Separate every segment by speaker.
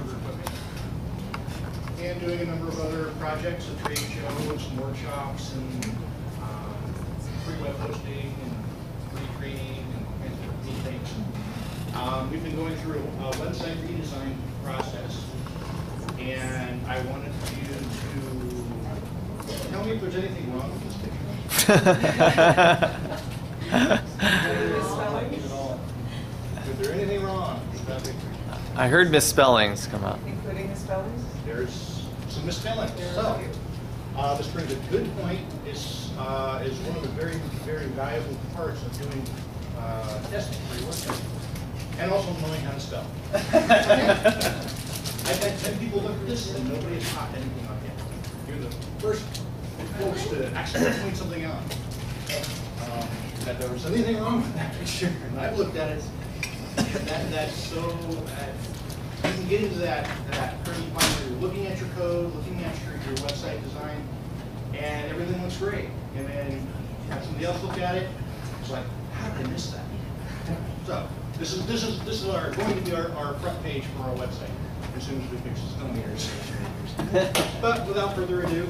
Speaker 1: server equipment. And doing a number of other projects, a trade show, some workshops, and free web hosting, and free training, and all kinds of neat things. We've been going through a website redesign process, and I wanted you to tell me if there's anything wrong with this picture. Is there anything wrong with that picture?
Speaker 2: I heard misspellings come up.
Speaker 3: Including misspellings?
Speaker 1: There's some misspellings. So, this brings a good point. Is one of the very, very valuable parts of doing testing for your website, and also knowing how to spell. I've had 10 people look at this, and nobody has caught anything on yet. You're the first folks to actually point something out. That there was anything wrong with that picture, and I've looked at it. That's so. You can get into that current point where you're looking at your code, looking at your website design, and everything looks great. And then you have somebody else look at it. It's like, how did I miss that? So this is going to be our front page for our website as soon as we fix the millimeters. But without further ado,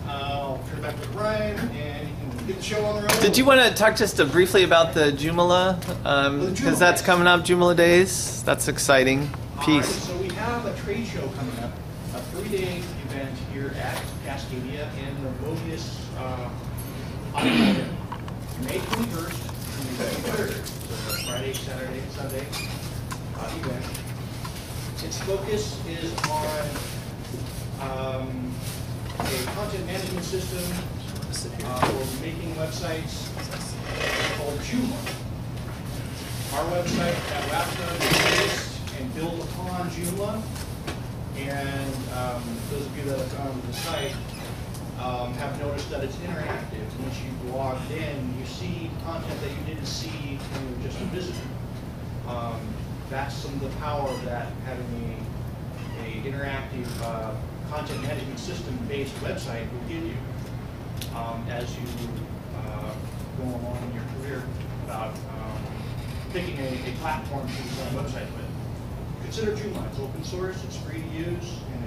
Speaker 1: I'll turn it back to Ryan, and you can get the show on the road.
Speaker 2: Did you want to talk just briefly about the Joomla? Because that's coming up, Joomla Days. That's exciting piece.
Speaker 1: So we have a trade show coming up, a 3-day event here at Cascadia in the Mobius Auditorium, May 21st through May 3rd. So Friday, Saturday, and Sunday event. Its focus is on a content management system for making websites called Joomla. Our website at Ratner is based and built upon Joomla, and those of you that have gone to the site have noticed that it's interactive. Once you logged in, you see content that you didn't see when you were just a visitor. That's some of the power that having a interactive content management system-based website will give you as you go along in your career about picking a platform to design a website with. Consider Joomla. It's open source, it's free to use, and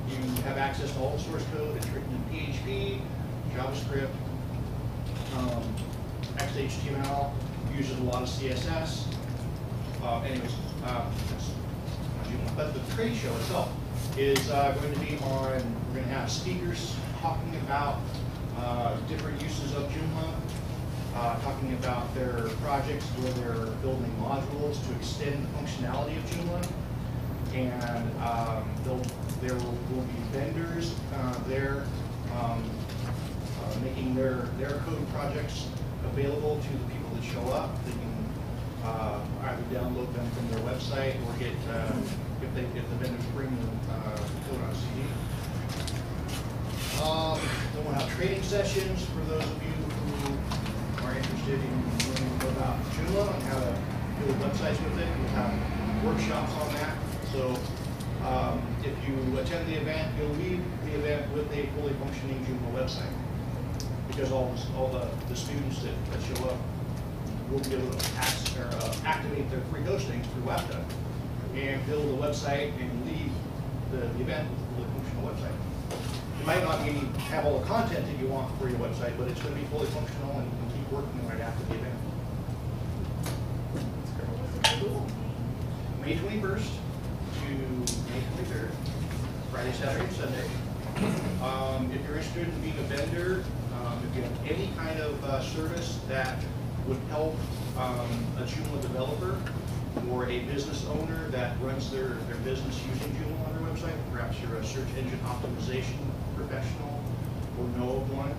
Speaker 1: you have access to all the source code. It's written in PHP, JavaScript, XHTML, uses a lot of CSS. Anyways, that's Joomla. But the trade show itself is going to be on, we're going to have speakers talking about different uses of Joomla, talking about their projects where they're building modules to extend the functionality of Joomla. And there will be vendors there making their code projects available to the people that show up. They can either download them from their website or get, if the vendors bring the code on CD. Then we'll have training sessions for those of you who are interested in learning more about Joomla and how to build websites with it. We'll have workshops on that. So if you attend the event, you'll leave the event with a fully functioning Joomla website, because all the students that show up will be able to activate their free hosting through WebDuck and build a website and leave the event with a fully functional website. You might not have all the content that you want for your website, but it's going to be fully functional and you can keep working right after the event. May 21st to May 23rd, Friday, Saturday, and Sunday. If you're interested in being a vendor, if you have any kind of service that would help a Joomla developer or a business owner that runs their business using Joomla on their website, perhaps you're a search engine optimization professional or know of one,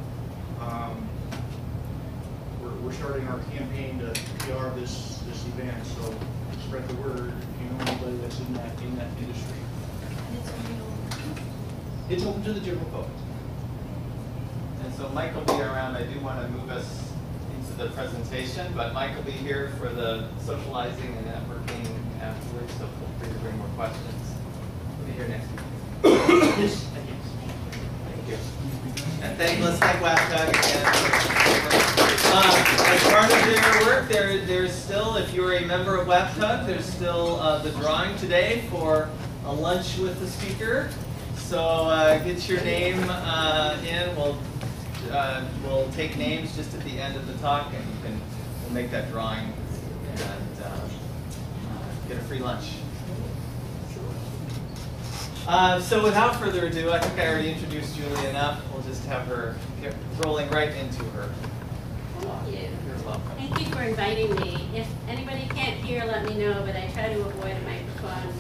Speaker 1: we're starting our campaign to PR this event, so spread the word if you know anybody that's in that industry. It's open to the general public.
Speaker 2: And so Mike will be around. I do want to move us into the presentation, but Mike will be here for the socializing and networking afterwards, so feel free to bring more questions. We'll be here next week.
Speaker 1: Yes, thank you.
Speaker 2: Thank you. And let's thank WebDuck again. As part of their work, there's still, if you're a member of WebDuck, there's still the drawing today for a lunch with the speaker. So get your name in. We'll take names just at the end of the talk, and we'll make that drawing and get a free lunch. So without further ado, I think I already introduced Julie enough. We'll just have her get rolling right into her.
Speaker 3: Thank you.
Speaker 2: You're welcome.
Speaker 3: Thank you for inviting me. If anybody can't hear, let me know, but I try to avoid a microphone.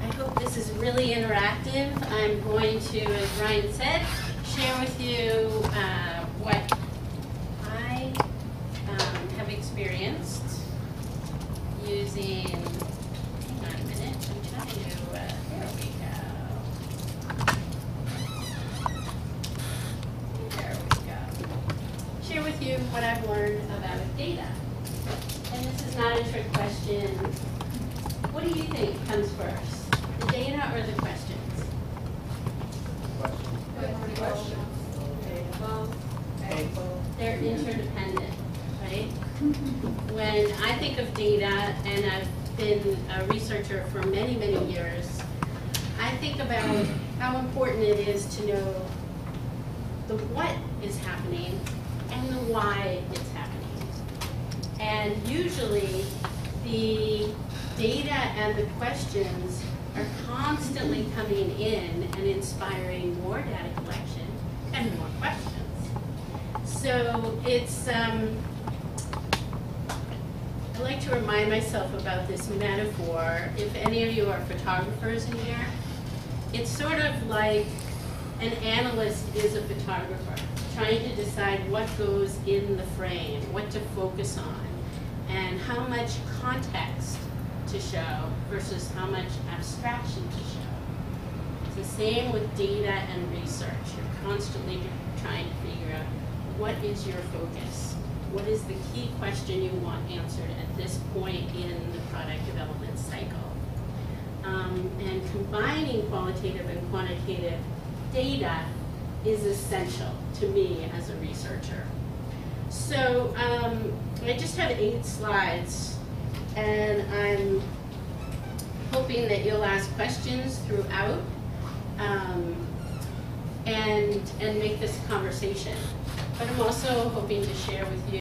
Speaker 3: I hope this is really interactive. I'm going to, as Ryan said, share with you what I have experienced using, hang on a minute, I'm trying to, there we go. There we go. Share with you what I've learned about data. And this is not a trick question. What do you think comes first, the data or the questions? They're interdependent, right? When I think of data, and I've been a researcher for many, many years, I think about how important it is to know the what is happening and the why it's happening. And usually, the data and the questions are constantly coming in and inspiring more data collection and more questions. So it's, I like to remind myself about this metaphor. If any of you are photographers in here, it's sort of like an analyst is a photographer, trying to decide what goes in the frame, what to focus on, and how much context to show versus how much abstraction to show. It's the same with data and research. You're constantly trying to figure out what is your focus? What is the key question you want answered at this point in the product development cycle? And combining qualitative and quantitative data is essential to me as a researcher. So I just have 8 slides, and I'm hoping that you'll ask questions throughout and make this a conversation. But I'm also hoping to share with you